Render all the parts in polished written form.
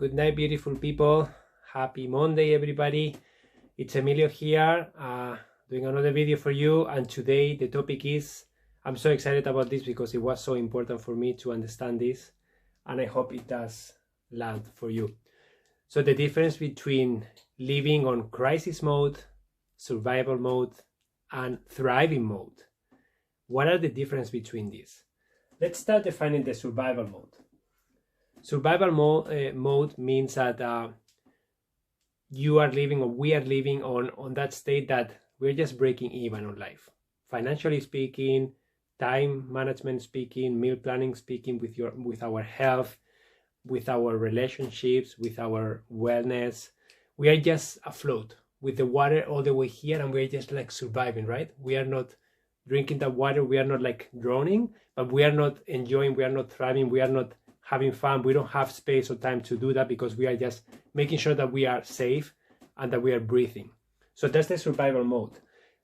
Good night, beautiful people. Happy Monday, everybody. It's Emilio here, doing another video for you. And today the topic is, I'm so excited about this because it was so important for me to understand this. And I hope it does land for you. So the difference between living on crisis mode, survival mode, and thriving mode. What are the difference between these? Let's start defining the survival mode. Survival mode means that you are living, or we are living on that state that we're just breaking even on life. Financially speaking, time management speaking, meal planning speaking, with our health, with our relationships, with our wellness. We are just afloat with the water all the way here, and we're just like surviving, right? We are not drinking that water, we are not like drowning, but we are not enjoying, we are not thriving, we are not having fun. We don't have space or time to do that because we are just making sure that we are safe and that we are breathing. So that's the survival mode.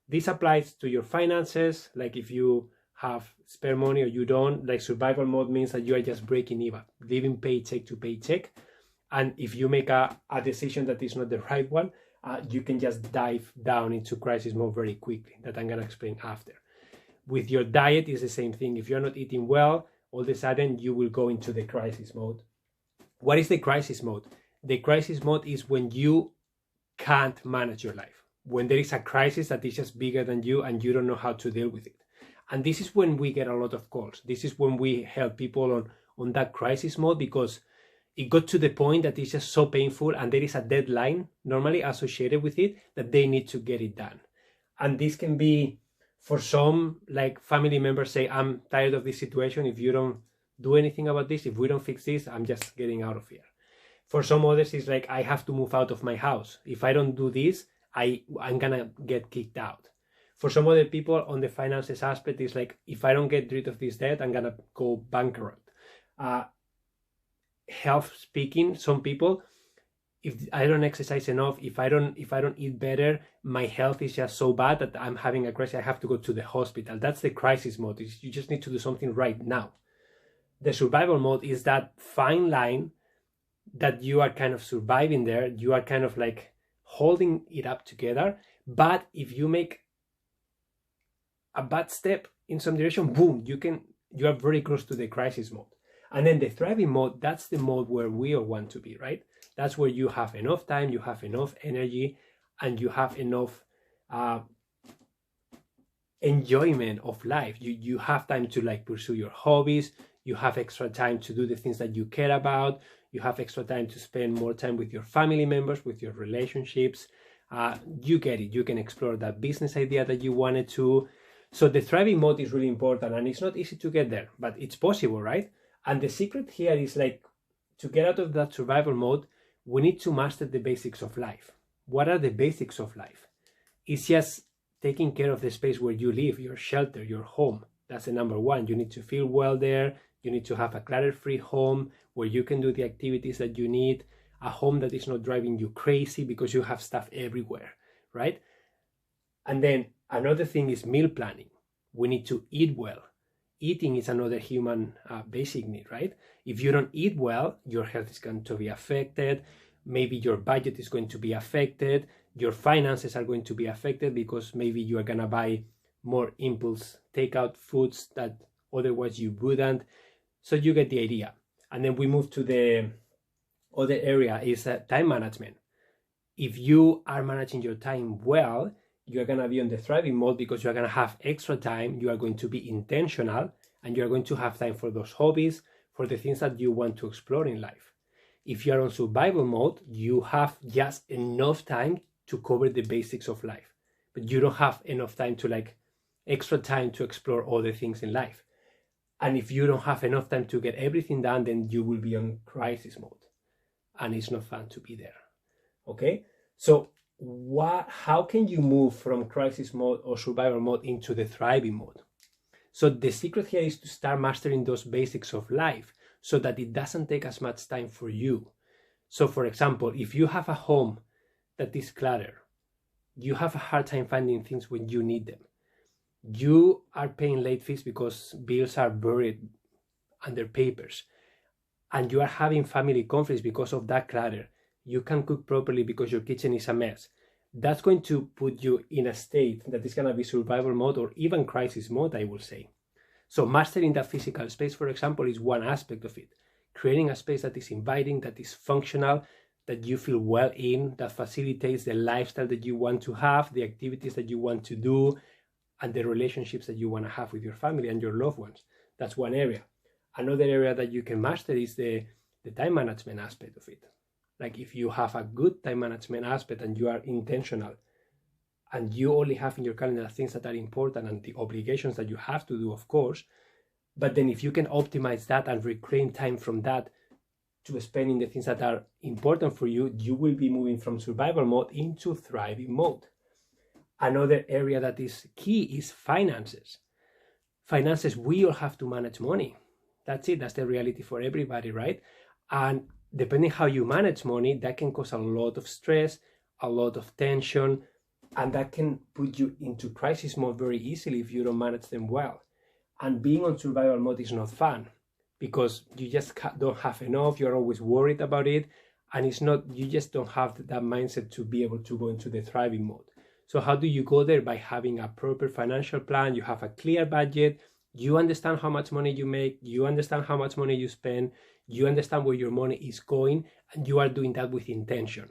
This applies to your finances, like if you have spare money or you don't. Like survival mode means that you are just breaking even, living paycheck to paycheck. And if you make a decision that is not the right one, you can just dive down into crisis mode very quickly, that I'm going to explain after. With your diet is the same thing. If you're not eating well, all of a sudden you will go into the crisis mode. What is the crisis mode? The crisis mode is when you can't manage your life. When there is a crisis that is just bigger than you and you don't know how to deal with it. And this is when we get a lot of calls. This is when we help people on that crisis mode, because it got to the point that it's just so painful and there is a deadline normally associated with it that they need to get it done. And this can be, for some, like family members say, I'm tired of this situation. If you don't do anything about this, if we don't fix this, I'm just getting out of here. For some others, it's like, I have to move out of my house. If I don't do this, I'm gonna get kicked out. For some other people, on the finances aspect, it's like, if I don't get rid of this debt, I'm gonna go bankrupt. Health speaking, some people, if I don't exercise enough, if I don't eat better, my health is just so bad that I'm having a crisis, I have to go to the hospital. That's the crisis mode. You just need to do something right now. The survival mode is that fine line that you are kind of surviving there. You are kind of like holding it up together. But if you make a bad step in some direction, boom, you are very close to the crisis mode. And then the thriving mode, that's the mode where we all want to be, right? That's where you have enough time, you have enough energy, and you have enough enjoyment of life. You have time to like pursue your hobbies. You have extra time to do the things that you care about. You have extra time to spend more time with your family members, with your relationships. You get it. You can explore that business idea that you wanted to. So the thriving mode is really important, and it's not easy to get there, but it's possible, right? And the secret here is like, to get out of that survival mode, we need to master the basics of life. What are the basics of life? It's just taking care of the space where you live, your shelter, your home. That's the number one. You need to feel well there. You need to have a clutter-free home where you can do the activities that you need, a home that is not driving you crazy because you have stuff everywhere, right? And then another thing is meal planning. We need to eat well. Eating is another human basic need, right? If you don't eat well, your health is going to be affected. Maybe your budget is going to be affected. Your finances are going to be affected because maybe you are going to buy more impulse takeout foods that otherwise you wouldn't. So you get the idea. And then we move to the other area, is time management. If you are managing your time well, you're going to be on the thriving mode because you're going to have extra time. You are going to be intentional, and you're going to have time for those hobbies, for the things that you want to explore in life. If you're on survival mode, you have just enough time to cover the basics of life, but you don't have enough time to like extra time to explore other things in life. And if you don't have enough time to get everything done, then you will be on crisis mode, and it's not fun to be there. Okay, so how can you move from crisis mode or survival mode into the thriving mode? So the secret here is to start mastering those basics of life so that it doesn't take as much time for you. So for example, if you have a home that is cluttered, you have a hard time finding things when you need them. You are paying late fees because bills are buried under papers. and you are having family conflicts because of that clutter, you can cook properly because your kitchen is a mess, that's going to put you in a state that is going to be survival mode or even crisis mode, I will say. So mastering that physical space, for example, is one aspect of it. Creating a space that is inviting, that is functional, that you feel well in, that facilitates the lifestyle that you want to have, the activities that you want to do, and the relationships that you want to have with your family and your loved ones. That's one area. Another area that you can master is the time management aspect of it. Like if you have a good time management aspect and you are intentional and you only have in your calendar things that are important and the obligations that you have to do, of course, but then if you can optimize that and reclaim time from that to spending the things that are important for you, you will be moving from survival mode into thriving mode. Another area that is key is finances. Finances, we all have to manage money. That's it. That's the reality for everybody, right? And depending how you manage money, that can cause a lot of stress, a lot of tension, and that can put you into crisis mode very easily if you don't manage them well. And being on survival mode is not fun because you just don't have enough. You're always worried about it. And it's not, you just don't have that mindset to be able to go into the thriving mode. So how do you go there? By having a proper financial plan. You have a clear budget. You understand how much money you make. You understand how much money you spend. You understand where your money is going. And you are doing that with intention.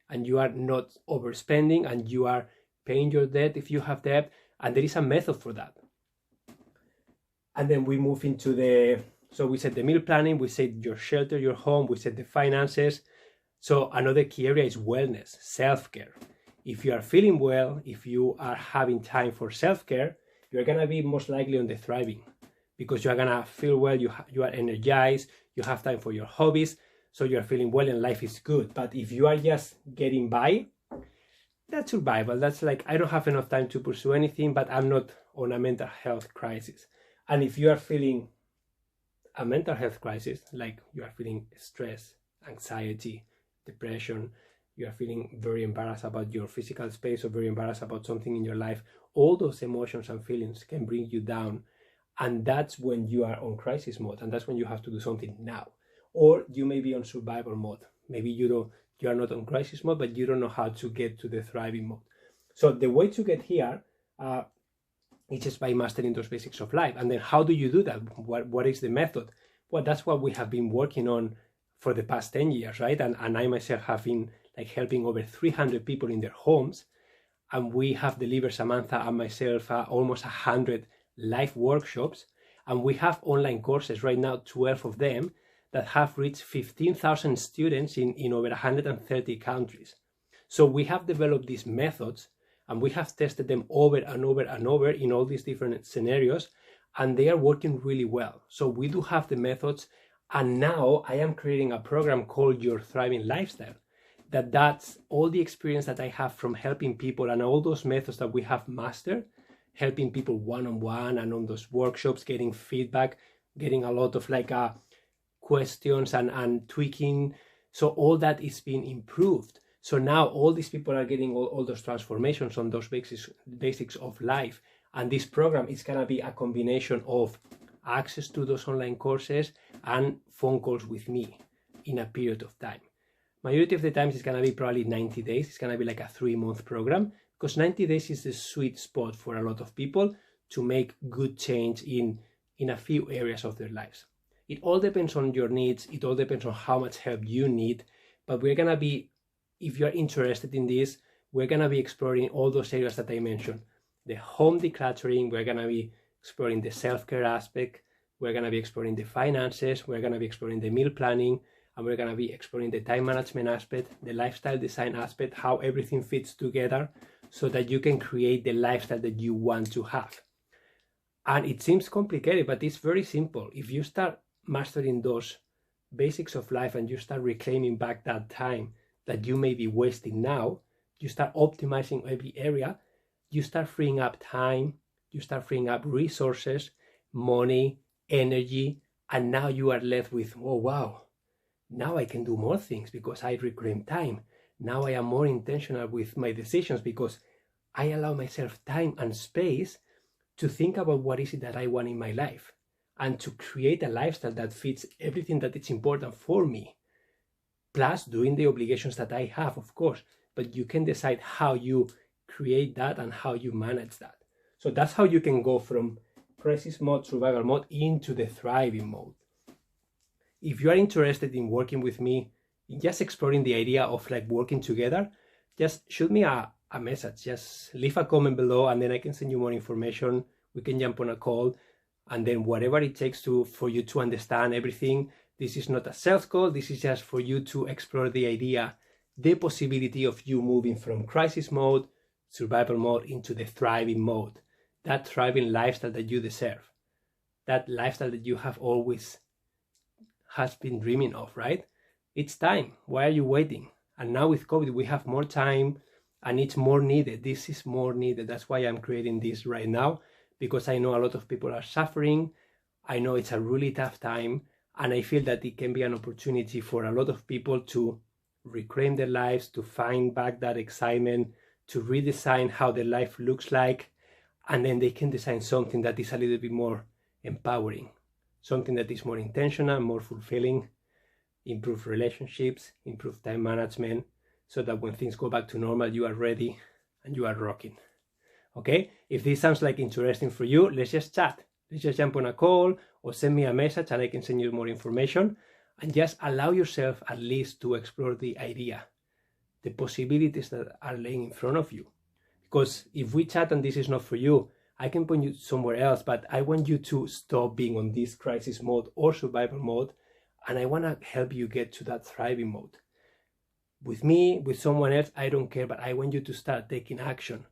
And you are not overspending. And you are paying your debt if you have debt. And there is a method for that. And then we move into so we said the meal planning. We said your shelter, your home. We said the finances. So another key area is wellness, self-care. If you are feeling well, if you are having time for self-care, you're going to be most likely on the thriving because you're going to feel well, you are energized, you have time for your hobbies, so you're feeling well and life is good. But if you are just getting by, that's survival. That's like, I don't have enough time to pursue anything, but I'm not on a mental health crisis. And if you are feeling a mental health crisis, like you are feeling stress, anxiety, depression, you are feeling very embarrassed about your physical space or very embarrassed about something in your life, all those emotions and feelings can bring you down. And that's when you are on crisis mode. And that's when you have to do something now. Or you may be on survival mode. Maybe you are not on crisis mode, but you don't know how to get to the thriving mode. So the way to get here is just by mastering those basics of life. And then how do you do that? What is the method? Well, that's what we have been working on for the past 10 years, right? And I myself have been like helping over 300 people in their homes. And we have delivered, Samantha and myself, almost 100 live workshops. And we have online courses right now, 12 of them, that have reached 15,000 students in over 130 countries. So we have developed these methods and we have tested them over and over and over in all these different scenarios, and they are working really well. So we do have the methods, and now I am creating a program called Your Thriving Lifestyle. That's all the experience that I have from helping people and all those methods that we have mastered, helping people one-on-one and on those workshops, getting feedback, getting a lot of questions and tweaking. So all that is being improved. So now all these people are getting all those transformations on those basics of life. And this program is going to be a combination of access to those online courses and phone calls with me in a period of time. Majority of the times it's going to be probably 90 days. It's going to be like a 3-month program because 90 days is the sweet spot for a lot of people to make good change in a few areas of their lives. It all depends on your needs. It all depends on how much help you need. But we're going to be, if you're interested in this, we're going to be exploring all those areas that I mentioned. The home decluttering, we're going to be exploring the self-care aspect. We're going to be exploring the finances. We're going to be exploring the meal planning. And we're going to be exploring the time management aspect, the lifestyle design aspect, how everything fits together so that you can create the lifestyle that you want to have. And it seems complicated, but it's very simple. If you start mastering those basics of life and you start reclaiming back that time that you may be wasting now, you start optimizing every area, you start freeing up time, you start freeing up resources, money, energy, and now you are left with, oh wow, now I can do more things because I reclaim time. Now I am more intentional with my decisions because I allow myself time and space to think about what is it that I want in my life. and to create a lifestyle that fits everything that is important for me, plus doing the obligations that I have, of course. But you can decide how you create that and how you manage that. So that's how you can go from crisis mode, survival mode, into the thriving mode. If you are interested in working with me, just exploring the idea of like working together, just shoot me a message, just leave a comment below, and then I can send you more information. We can jump on a call, and then whatever it takes for you to understand everything. This is not a sales call, this is just for you to explore the idea, the possibility of you moving from crisis mode, survival mode, into the thriving mode. That thriving lifestyle that you deserve. That lifestyle that you have always has been dreaming of, right? It's time. Why are you waiting? And now with COVID, we have more time and it's more needed. This is more needed. That's why I'm creating this right now, because I know a lot of people are suffering. I know it's a really tough time, and I feel that it can be an opportunity for a lot of people to reclaim their lives, to find back that excitement, to redesign how their life looks like, and then they can design something that is a little bit more empowering, something that is more intentional, more fulfilling, improve relationships, improve time management, so that when things go back to normal, you are ready and you are rocking. Okay? If this sounds like interesting for you, let's just chat. Let's just jump on a call or send me a message and I can send you more information, and just allow yourself at least to explore the idea, the possibilities that are laying in front of you. Because if we chat and this is not for you, I can point you somewhere else, but I want you to stop being on this crisis mode or survival mode, and I want to help you get to that thriving mode. With me, with someone else, I don't care, but I want you to start taking action,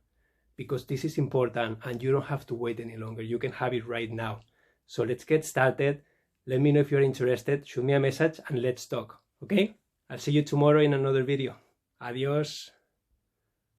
because this is important and you don't have to wait any longer. You can have it right now. So let's get started. Let me know if you're interested. Shoot me a message and let's talk. Okay? I'll see you tomorrow in another video. Adios.